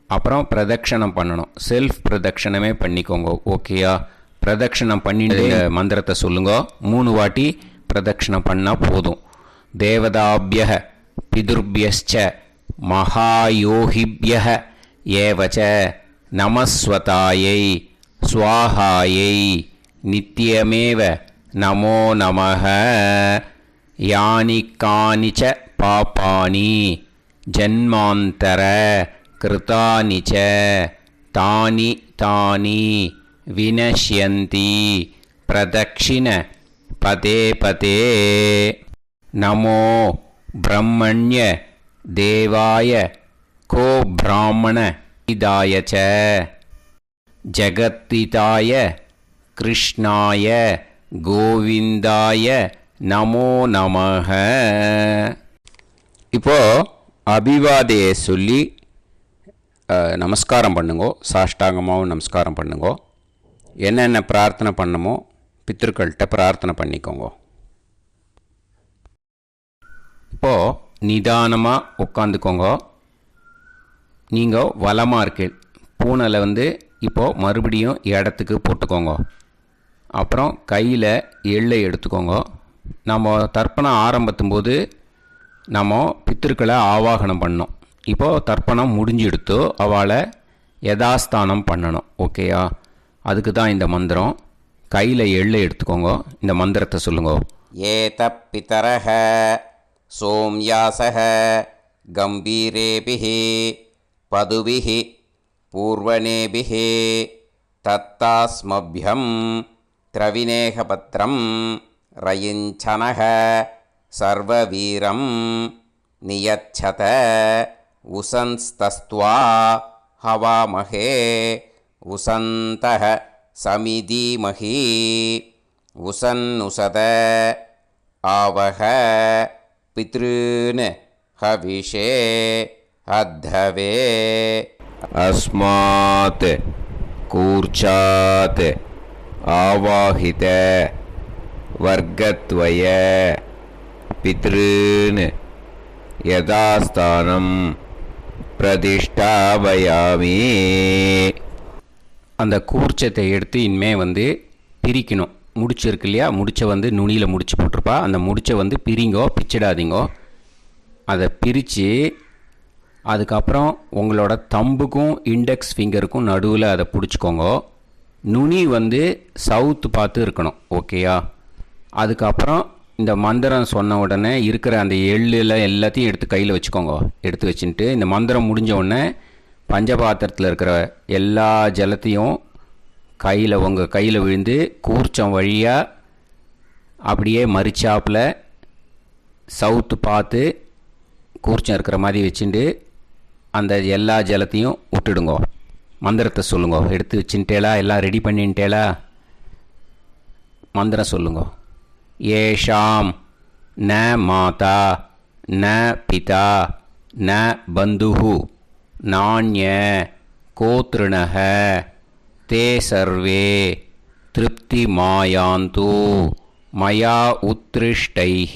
அப்புறம் பிரதட்சணம் பண்ணணும். செல்ஃப் பிரதட்சணமே பண்ணிக்கோங்க. ஓகேயா? பிரதட்சணம் பண்ணிட்டு மந்திரத்தை சொல்லுங்க. 3 வாட்டி பிரதட்சணம் பண்ணால் போதும். தேவதாபிய பிதுர்பியஸ்ச மகாயோகிபிய ஏவச்ச நமஸ்வதாயை ஸ்வாஹாயை நித்யமேவ நமோ நமஹ. யானி கானிச்ச பாபானி ஜன்மாந்தர கிருதானி ச தானி தானி வினஷ்யந்தி பிரதக்ஷிண பதே பதே. நமோ பிரம்மண்ய தேவாய கோ பிராமண இதாய ச ஜகத்திதாய கிருஷ்ணாய கோவிந்தாய நமோ நமஹ. இப்போ அபிவாதையை சொல்லி நமஸ்காரம் பண்ணுங்கோ. சாஷ்டாங்கமாகவும் நமஸ்காரம் பண்ணுங்கோ. என்னென்ன பிரார்த்தனை பண்ணமோ பித்ருக்கள்கிட்ட பிரார்த்தனை பண்ணிக்கோங்க. இப்போது நிதானமாக உட்காந்துக்கோங்க. நீங்கள் வலமாக இருக்கீள். பூனலை இப்போது மறுபடியும் இடத்துக்கு போட்டுக்கோங்க. அப்புறம் கையில் எள்ளை எடுத்துக்கோங்க. நம்ம தர்ப்பணம் ஆரம்பத்தும் போது நம்ம பித்திருக்களை ஆவாகனம் பண்ணோம். இப்போது தர்ப்பணம் முடிஞ்செடுத்து அவளை யதாஸ்தானம் பண்ணணும். ஓகேயா? அதுக்கு தான் இந்த மந்திரம். கையில் எள்ளை எடுத்துக்கோங்க. இந்த மந்திரத்தை சொல்லுங்க. ஏத பிதரஹ சோம்யாசஹ கம்பீரேபிஹி பதுபிஹி பூர்வணேபிஹி தத்தாஸ்மப்யம் திரவிநேகபத்ரம் ரயிஞ்சனஹ சர்வவீரம் நியச்சத உசன்ஸ்தஸ்த்வா ஹவாமஹே உசந்தஹ சமிதீமஹி உசன்னுசத ஆவஹ பித்ருன் ஹவிஷே அத்தவே. அஸ்மாத் கூர்ச்சாத் ஆவாஹித வர்க்கத்வய பித்ருன் யதாஸ்தானம் பிரதிஷ்டாபயாமி. அந்த கூர்ச்சத்தை எடுத்து இனிமே பிரிக்கணும். முடிச்சு இருக்கு இல்லையா? முடிச்சை நுனியில் முடிச்சு போட்டிருப்பா. அந்த முடிச்சை பிரிங்கோ, பிச்சிடாதீங்கோ. அதை பிரித்து அதுக்கப்புறம் உங்களோட தம்புக்கும் இண்டெக்ஸ் ஃபிங்கருக்கும் நடுவில் அதை பிடிச்சிக்கோங்க. நுனி சவுத்து பார்த்து இருக்கணும். ஓகேயா? அதுக்கப்புறம் இந்த மந்திரம் சொன்ன உடனே இருக்கிற அந்த எள்ளில் எல்லாத்தையும் எடுத்து கையில் வச்சுக்கோங்க. எடுத்து வச்சுட்டு இந்த மந்திரம் முடிஞ்ச உடனே பஞ்சபாத்திரத்தில் இருக்கிற எல்லா ஜலத்தையும் உங்கள் கையில் விழுந்து கூர்ச்சம் வழியாக அப்படியே மறிச்சாப்பில் சவுத்து பார்த்து கூர்ச்சம் இருக்கிற மாதிரி வச்சுட்டு அந்த எல்லா ஜலத்தையும் விட்டுடுங்கோ. மந்திரத்தை சொல்லுங்க. எடுத்து வச்சுட்டேலா? எல்லாம் ரெடி பண்ணிட்டேலா? மந்திரம் சொல்லுங்க. ஏஷாம் ந மாதா ந பிதா ந பந்துஹு நாண்ய கோத்ருணஹ தே சர்வே திருப்திமாயாந்து மயா உத்ருஷ்டைः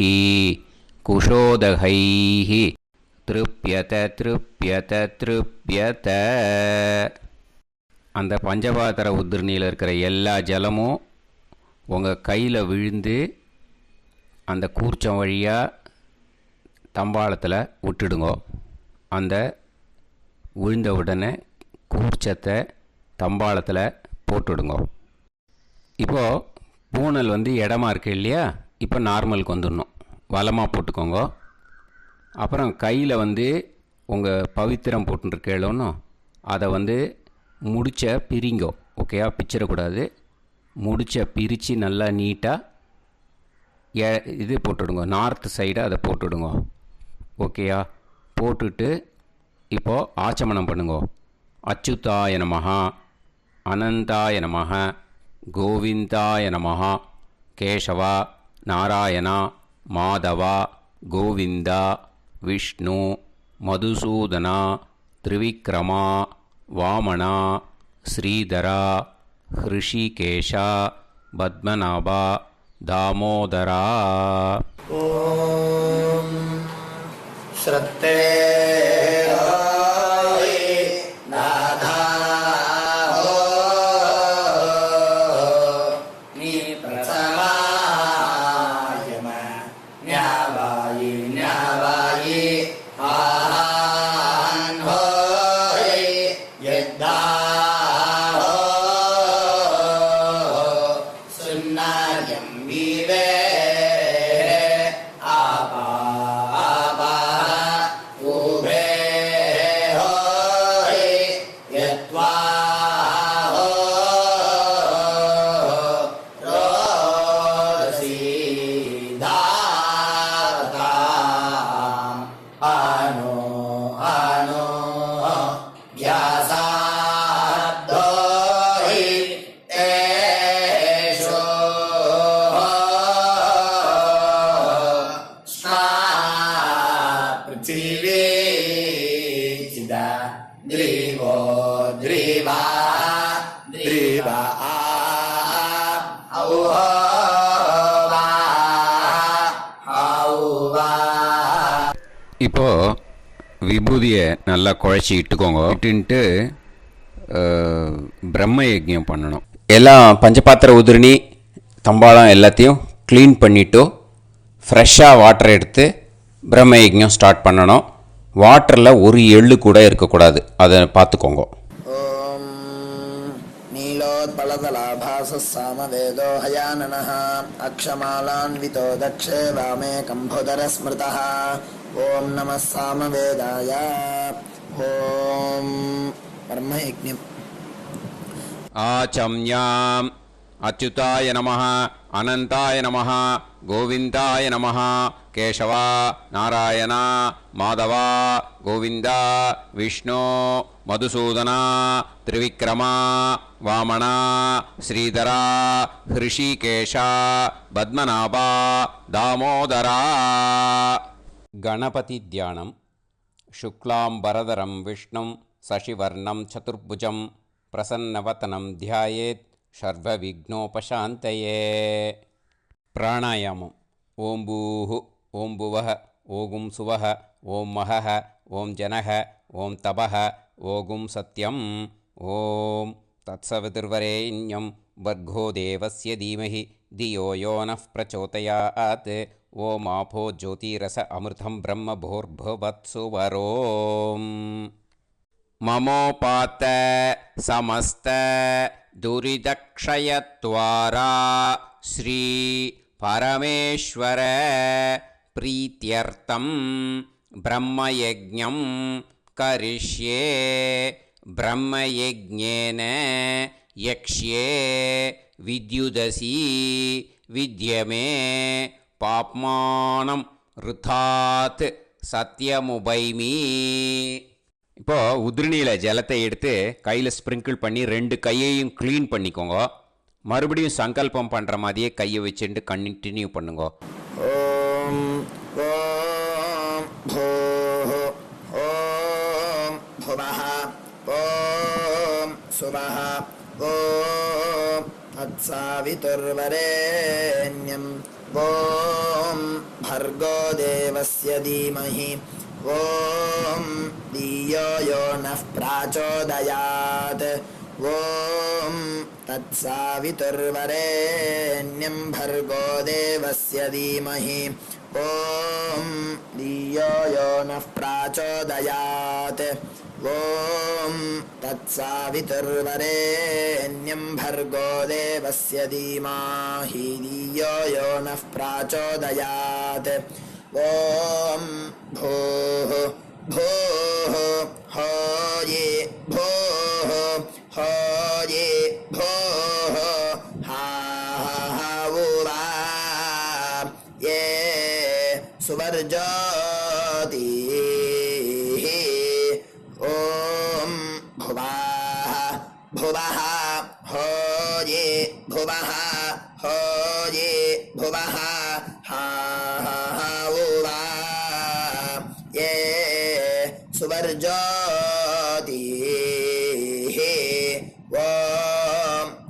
குஷோதகைः திருப்யத திருப்யத திருப்யத. அந்த பஞ்சபாத்திர உதிரணியில் இருக்கிற எல்லா ஜலமும் உங்கள் கையில் விழுந்து அந்த கூர்ச்சம் வழியாக தம்பாளத்தில் விட்டுடுங்கோ. அந்த விழுந்த உடனே கூர்ச்சத்தை தம்பாளத்தில் போட்டுடுங்கோ. இப்போது பூனல் இடமா இருக்கு இல்லையா, இப்போ நார்மலுக்கு வந்துடணும். வலமாக போட்டுக்கோங்க. அப்புறம் கையில் உங்கள் பவித்திரம் போட்டுருக்கேளோன்னு அதை முடிச்ச பிரிங்கோ. ஓகேயா, பிச்சிடக்கூடாது. முடிச்ச பிரித்து நல்லா நீட்டாக இது போட்டுடுங்க, நார்த் சைடு அதை போட்டுடுங்க. ஓகேயா, போட்டுட்டு இப்போது ஆச்சமனம் பண்ணுங்க. அச்சுதாய நமஹ, அனந்தாய நமஹ, கோவிந்தாய நமஹ, கேசவா, நாராயணா, மாதவா, கோவிந்தா, விஷ்ணு, மதுசூதனா, திரிவிக்ரமா, வாமனா, ஸ்ரீதரா, ஹிருஷிகேஷா, பத்மநாபா, தாமோதரா. ஓம் ஸ்ரத்தே இப்போது விபூதியை நல்லா குழச்சி இட்டுக்கோங்க. இட்டுன்ட்டு பிரம்ம யஜ்ஞம் பண்ணணும். எல்லாம் பஞ்சபாத்திர உதிரணி தம்பாளம் எல்லாத்தையும் க்ளீன் பண்ணிவிட்டு ஃப்ரெஷ்ஷாக வாட்டர் எடுத்து பிரம்ம யஜ்ஞம் ஸ்டார்ட் பண்ணணும். வாட்டரில் ஒரு எள்ளு கூட இருக்கக்கூடாது, அதை பார்த்துக்கோங்க. ஓம் நீலோத்பலதலாபாச சாமவேதோ ஹயானனः அக்ஷமாலான்விதோ தக்ஷே வாமே கம்போதர ஸ்மிருதः. ஓம் நமः சாமவேதாய. ஓம் பிரம்மயஜ்ஞம். ஆச்சம்யாம் அச்சுதாய நமஹ, அனந்தாய நமஹ, கோவிந்தாய நமஹ, கேசவா, நாராயணா, மாதவா, கோவிந்தா, விஷ்ணு, மதுசூதனா, திரிவிக்ரமா, வாமனா, ஸ்ரீதரா, ஹிருஷிகேஷா, பத்மநாபா, தாமோதரா. கணபதி தியானம். சுக்லாம்பரதரம் விஷ்ணும் சசிவர்ணம் சதுர்புஜம் பிரசன்னவதனம் தியாயேத் சர்வவிக்னோபசாந்தயே. பிராணாயாமம். ஓம் பூஹு, ஓம் புவஹ, ஓகும் சுவஹ, ஓம் மஹஹ, ஓம் ஜனஹ, ஓம் தபஹ, ஓகும் சத்யம். ஓம் தத்சவிதுர்வரேண்யம் வர்கோ தேவஸ்ய தீமஹி தியோ யோ நः பிரச்சோதயாத். ஓம் ஆபோ ஜோதிரச அமிர்தம் பிரம்ம போர்புவத்சு வரோம். மமோபாத்த சமஸ்த துரிதக்ஷயத்வாரா ஸ்ரீ பரமேஸ்வர பிரீத்யர்த்தம் பிரம்மயஜ்ஞம் கரிஷ்யே. பிரம்மயஜ்ஞேன யக்ஷ்யே வித்யுதசி வித்யமே பாப்மானம் ருதாத் சத்யமுபைமி. இப்போது உதிரணியில் ஜலத்தை எடுத்து கையில் ஸ்ப்ரிங்கிள் பண்ணி 2 கையையும் க்ளீன் பண்ணிக்கோங்க. மறுபடியும் சங்கல்பம் பண்ணுற மாதிரியே கையை வச்சுட்டு கண்டினியூ பண்ணுங்க. ஓம் ஓம் பூஹ ஓம் புவஹ ஓம் சுவஹ ஓம் तत्सावितुर्वरेण्यं ॐ भर्गो देवस्य धीमहि ॐ धियो यो नः प्रचोदयात् ॐ तत्सावितुर्वरेण्यं भर्गो देवस्य धीमहि ॐ धियो यो नः प्रचोदयात् ॐ तत्सावितुर्वरेण्यं भर्गो देवस्य धीमहि धियो यो नः प्रचोदयात् ॐ भूः भूः होये भूः होये भूः हाहुवा ये सुवर्जोति ॐ भुवः भुवः होये भुवः होये भुवः हाहुवा ये सुवर्जोति ॐ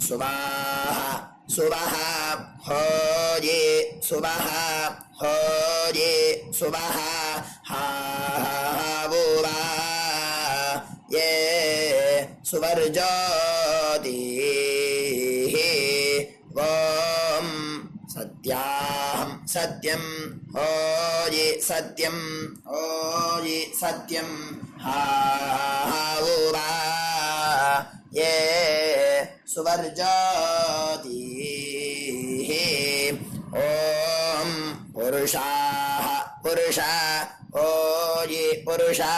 सुवः सुवः होये सुवः होये सुवः हाहुवा ये सुवर्जोति ॐ सत्याहं सत्यं होये सत्यं होये सत्यं हाहुवा ये सुवर्जोति ॐ पुरुषाः पुरुषा होये पुरुषा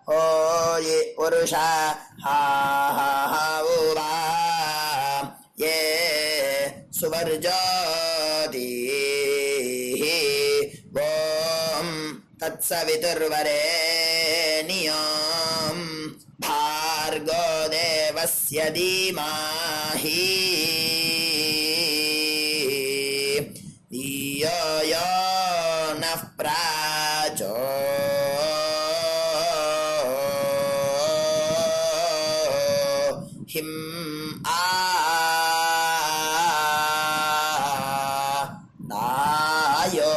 होये पुरुषा हाहुवा ये सुवर्जोति ॐ तत्सवितुर्वरेण्यं भार्गो देवस्य धीमहि धियो यो नः दायो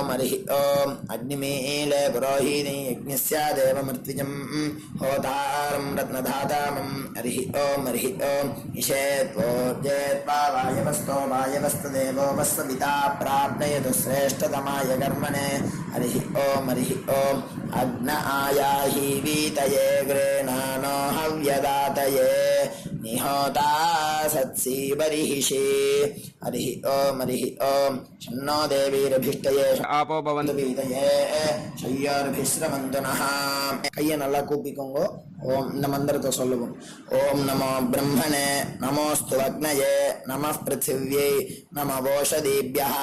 हरिः ओम अग्निमीले पुरोहिणी यज्ञस्य देवमृत्विजं होतारं रत्नधातामं हरिः ओम ईशेत्वोर्जेत्वा वायवस्तो वायवस्तदेवो वस्वपिता प्राप्नयतु श्रेष्ठतमाय कर्मणे हरिः ओम अग्न आयाहि वीतये गृह्णानो हव्यदातये निहोता सत्सी बर्हिषि हरिः ओम शन्नो देवीरभिष्टये आपो भवन्तु வீதையே ஷய்யார்பிஸ்ரமந்து நः கையை நல்லா கூப்பிக்கோங்க. ஓம் இந்த மந்திரத்தை சொல்லுவோம். ஓம் நமோ பிரம்மணே நமோஸ்து அக்னயே நமः பிருத்திவ்யை நமோ ஓஷதீப்யः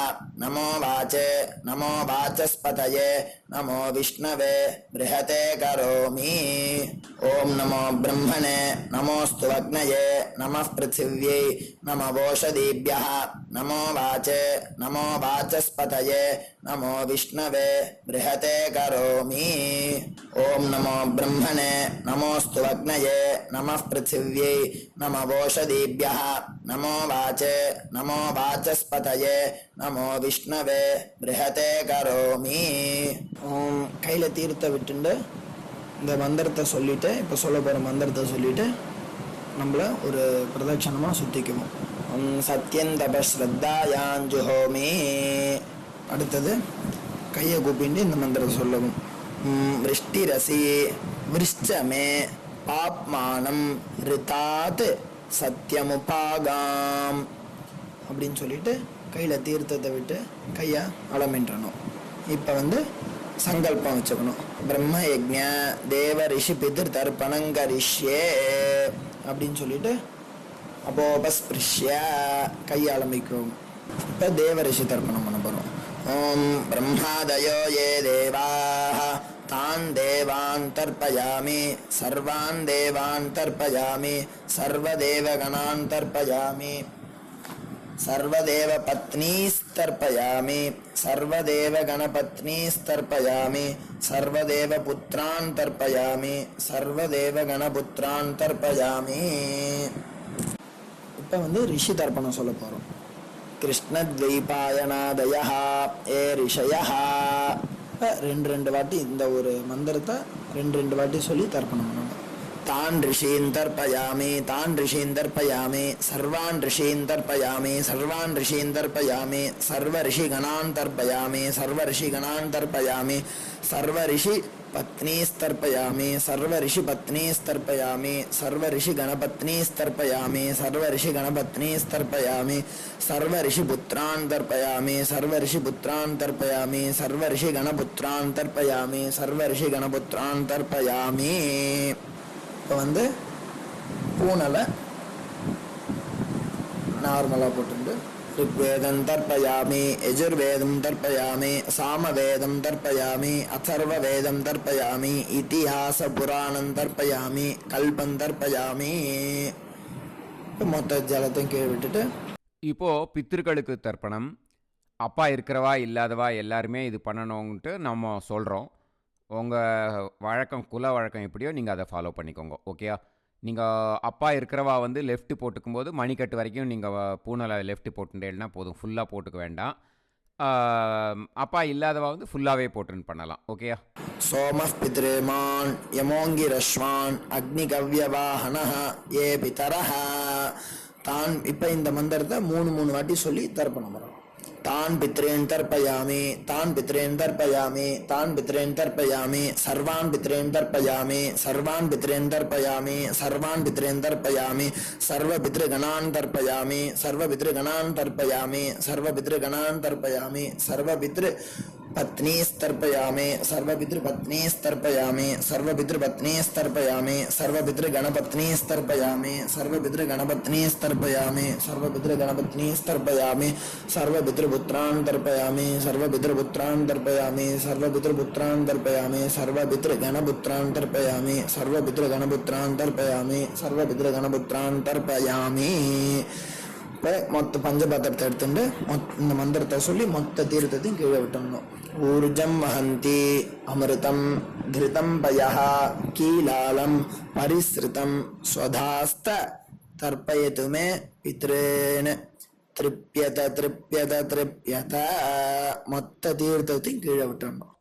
நமோ வாச்சே நமோ வாச்சஸ்பதயே நமோ விஷ்ணவே ப்ருஹதே கரோமி. ஓம் நமோ பிரம்மணே நமோஸ்து அக்னயே நமः பிருத்திவ்யை நமோ ஓஷதீப்யः நமோ வாச்சே நமோ வாச்சஸ்பதயே நமோ விஷ்ணவே ப்ருஹதே கரோமி. ஓம் நமோ பிரம்மணே நமோஸ்து அக்னயே நமः பிருத்திவ்யை நமோ ஓஷதீப்யः நமோ வாச்சே நமோ வாச்சஸ்பதயே நமோ விஷ்ணவே ப்ருஹதே கரோமி. ஓம் கையில் தீர்த்த விட்டுண்டு இந்த மந்திரத்தை சொல்லிட்டு இப்போ சொல்ல போகிற மந்திரத்தை சொல்லிட்டு நம்மளை ஒரு பிரதட்சணமாக சுற்றிக்குவோம். சத்யந்தபஸ்ரத்தாயாஞ்சுஹோமி. அடுத்தது கையை கூப்பிட்டு இந்த மந்திரத்தை சொல்லவும். விருஷ்டிரசி விருஷ்சமே பாப்மானம் ரிதாத் சத்யமுபாகாம் அப்படின்னு சொல்லிட்டு கையில் தீர்த்தத்தை விட்டு கையை அலமின்றணும். இப்போ சங்கல்பம் வச்சுக்கணும். பிரம்ம யஜ்ஞ தேவ ரிஷி பிதிர் தர்ப்பணங்கரிஷ்யே அப்படின்னு சொல்லிட்டு அப்போபஸ்பிருஷ்ய கையை ஆரம்பிக்கும். இப்போ தேவ ரிஷி தர்ப்பணம் பண்ண போகிறோம். ஓம் பிரம்மாதயோ ஏ தேவாः तान् देवान् तर्पयामि सर्वान् देवान् तर्पयामि सर्वदेवगणान् तर्पयामि सर्वदेव पत्नीस्तर्पयामि सर्वदेव गणपत्नीस्तर्पयामि सर्वदेव पुत्रान् तर्पयामि सर्वदेव गणपुत्रान् तर्पयामि. இப்போ வந்து ரிஷி தர்ப்பணம் சொல்ல போகிறோம். கிருஷ்ணத்வைபாயனாதயா ஏ ரிஷயா. ரெண்டு வாட்டி இந்த ஒரு மந்திரத்தை ரெண்டு வாட்டி சொல்லி தர்ப்பணம் பண்ணணும். तान् ऋषीन् तर्पयामि तान् ऋषीन् तर्पयामि सर्वान् ऋषीन् तर्पयामि सर्वान् ऋषीन् तर्पयामि सर्वऋषिगणान् तर्पयामि सर्वऋषिगणान् तर्पयामि सर्वऋषि पत्नीस्तर्पयामि सर्वऋषिपत्नीस्तर्पयामि सर्वऋषिगणपत्नीस्तर्पयामि सर्वऋषिगणपत्नीस्तर्पयामि सर्वऋषिपुत्रान् तर्पयामि सर्वऋषिपुत्रान् तर्पयामि सर्वऋषिगणपुत्रान् तर्पयामि सर्वऋषिगणपुत्रान् तर्पयामि. இப்போ வந்து பூனலை நார்மலாக போட்டு ऋग्वेदं तर्पयामि यजुर्वेदं तर्पयामि सामवेदं तर्पयामि अथर्ववेदं तर्पयामि इतिहासपुराणं तर्पयामि कल्पं तर्पयामि. மொத்த ஜலத்தையும் கீழே விட்டுட்டு இப்போது பித்திருக்களுக்கு தர்ப்பணம். அப்பா இருக்கிறவா இல்லாதவா எல்லாருமே இது பண்ணணுன்ட்டு நம்ம சொல்கிறோம். உங்கள் வழக்கம் குல வழக்கம் எப்படியோ நீங்கள் அதை ஃபாலோ பண்ணிக்கோங்க. ஓகேயா? நீங்கள் அப்பா இருக்கிறவா வந்து லெஃப்ட்டு போட்டுக்கும்போது மணிக்கட்டு வரைக்கும் நீங்கள் பூனலை லெஃப்ட்டு போட்டுட்டேன்னா போதும், ஃபுல்லாக போட்டுக்க வேண்டாம். அப்பா இல்லாதவா வந்து ஃபுல்லாகவே போட்டுன்னு பண்ணலாம். ஓகேயா? சோமः பித்ரேமான் யமோங்கிரஸ்வான் அக்னிகவ்யவாஹனः ஏ பிதரः தான். இப்போ இந்த மந்திரத்தை மூணு வாட்டி சொல்லி தர்ப்பணம் பண்ணணும். तान् पितॄन् तर्पयामि तान् पितॄन् तर्पयामि तान् पितॄन् तर्पयामि सर्वान् पितॄन् तर्पयामि सर्वान् पितॄन् तर्पयामि सर्वान् पितॄन् तर्पयामि सर्वपितृगणान् तर्पयामि सर्वपितृगणान् तर्पयामि सर्वपितृगणान् तर्पयामि सर्वपितृपत्नीस्तर्पयामि सर्वपितृपत्नीस्तर्पयामि सर्वपितृपत्नीस्तर्पयामि सर्वपितृगणपत्नीस्तर्पयामि सर्वपितृगणपत्नीस्तर्पयामि सर्वपितृगणपत्नीस्तर्पयामि सर्वपितृपुत्रान् तर्पयामि सर्वपितृपुत्रान् तर्पयामि सर्वपितृपुत्रान् तर्पयामि सर्वपितृगणपुत्रान् तर्पयामि सर्वपितृगणपुत्रान् तर्पयामि सर्वपितृगणपुत्रान् तर्पयामि. இப்போ மொத்த பஞ்சபாத்திரத்தை எடுத்துட்டு இந்த மந்திரத்தை சொல்லி மொத்த தீர்த்தத்தையும் கீழே விட்டணும். ஊர்ஜம் வஹந்தி அமிர்தம் கிருதம் பயஹ கீலாலம் பரிஸ்ருதம் ஸ்வதாஸ்த தர்ப்பயதுமே பித்ரேன திருப்யத திருப்யத திருப்யத. மொத்த தீர்த்தத்தையும் கீழே விட்டணும்.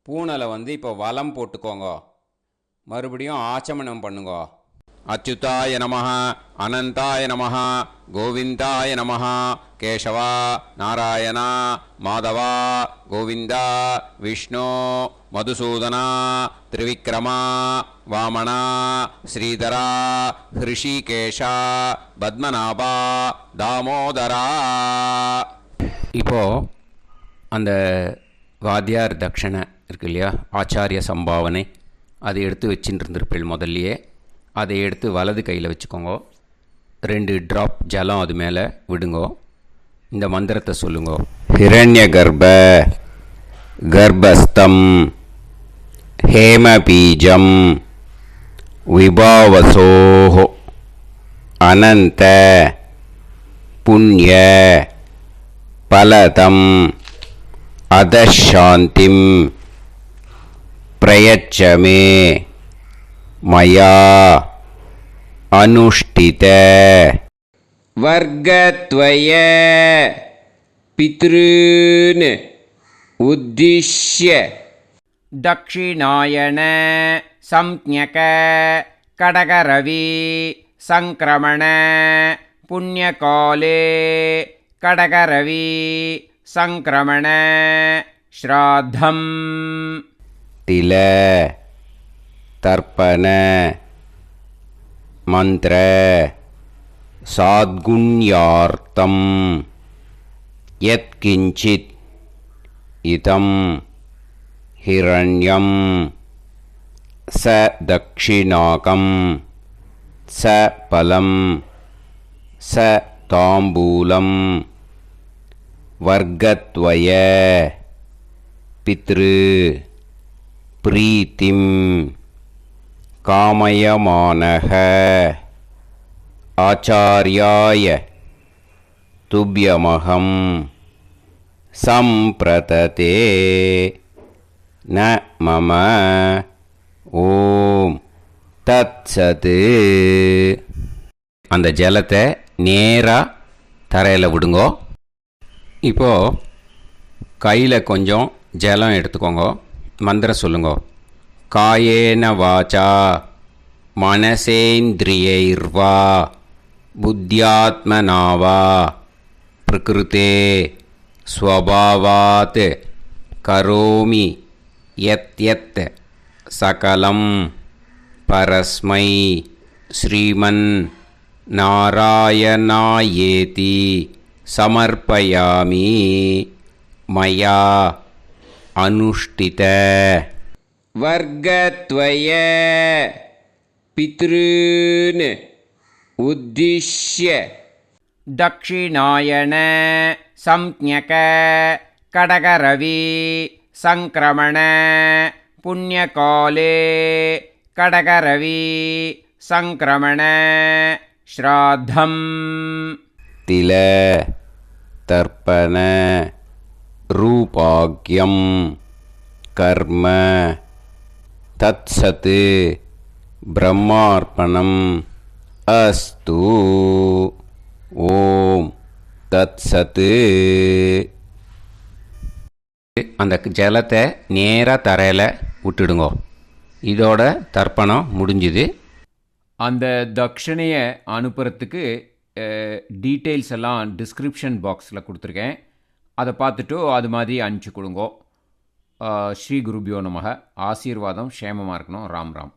பூனலை வந்து இப்போ வலம் போட்டுக்கோங்க. மறுபடியும் ஆச்சமனம் பண்ணுங்க. அச்சுதாய நமஹ அனந்தாய நமஹ கோவிந்தாய நமஹ கேசவா நாராயணா மாதவா கோவிந்தா விஷ்ணு மதுசூதனா திரிவிக்ரமா வாமனா ஸ்ரீதரா ஹிருஷிகேஷா பத்மநாபா தாமோதரா. இப்போது அந்த வாத்தியார் தட்சணை இருக்கு இல்லையா, ஆச்சாரிய சம்பாவனை, அதை எடுத்து வச்சுட்டு இருந்திருப்பேள் முதல்லையே. அதை எடுத்து வலது கையில் வச்சுக்கோங்க. 2 ட்ராப் ஜலம் அது மேலே விடுங்கோ. இந்த மந்திரத்தை சொல்லுங்க. ஹிரண்ய கர்ப்ப கர்ப்பஸ்தம் ஹேமபீஜம் விபாவசோஹோ அனந்த புண்ணிய பலதம் அதசாந்திம் பிரயச்சமே மயா அனுஷ்டித வர்க்கத்வய பித்ருன் உத்திஷ்ய दक्षिणायन संज्ञक கடகரவி சங்கிரமண புண்ணியகாலே கடகரவி சங்கிரமண ஸ்ராத்தம் தில தர்ப்பண மந்திர சாத்குண்யார்த்தம் யத்கிஞ்சித் இதம் ஹிரண்யம் ச தக்ஷிணாகம் ச பலம் ச தாம்பூலம் வர்க்கத்வய பித்ரு பிரீத்திம் காமயமானக ஆச்சார்யாய துப்யமகம் சம்பிரததே ந மம ஓம் தத்சத். அந்த ஜலத்தை நேராக தரையில் விடுங்கோ. இப்போது கையில் கொஞ்சம் ஜலம் எடுத்துக்கோங்க. மந்திரம் சொல்லுங்க. காயேன வாச்சா மனசேந்திரியைர்வா புத்தியாத்மனாவா பிரகிருதே ஸ்வபாவாத் கரோமி யத் யத் சகலம் பரஸ்மை ஸ்ரீமன் நாராயணாயேதி சமர்ப்பயாமி மயா அனுஷ்டித வர்க்கத்வய பித்ருன் உத்திஷ்ய दक्षिणायन संज्ञक கடகரவி சங்கிரமண புண்ணியகாலே கடகரவி சங்கிரமண ஸ்ராத்தம் தில தர்ப்பண ரூபாக்யம் கர்ம தத்சத் பிரம்மார்ப்பணம் அஸ்து. ஓம் தத்சத். அந்த ஜலத்தை நேராக தரையில் விட்டுடுங்கோ. இதோட தர்ப்பணம் முடிஞ்சுது. அந்த தட்சணையை அனுப்புறதுக்கு டீட்டெயில்ஸ் எல்லாம் டிஸ்கிரிப்ஷன் பாக்ஸில் கொடுத்துருக்கேன். அதை பார்த்துட்டு அது மாதிரி அனுப்பிச்சி கொடுங்கோ. ஸ்ரீ குருபியோ நமக. ஆசீர்வாதம் க்ஷேமமாக இருக்கணும். ராம் ராம்.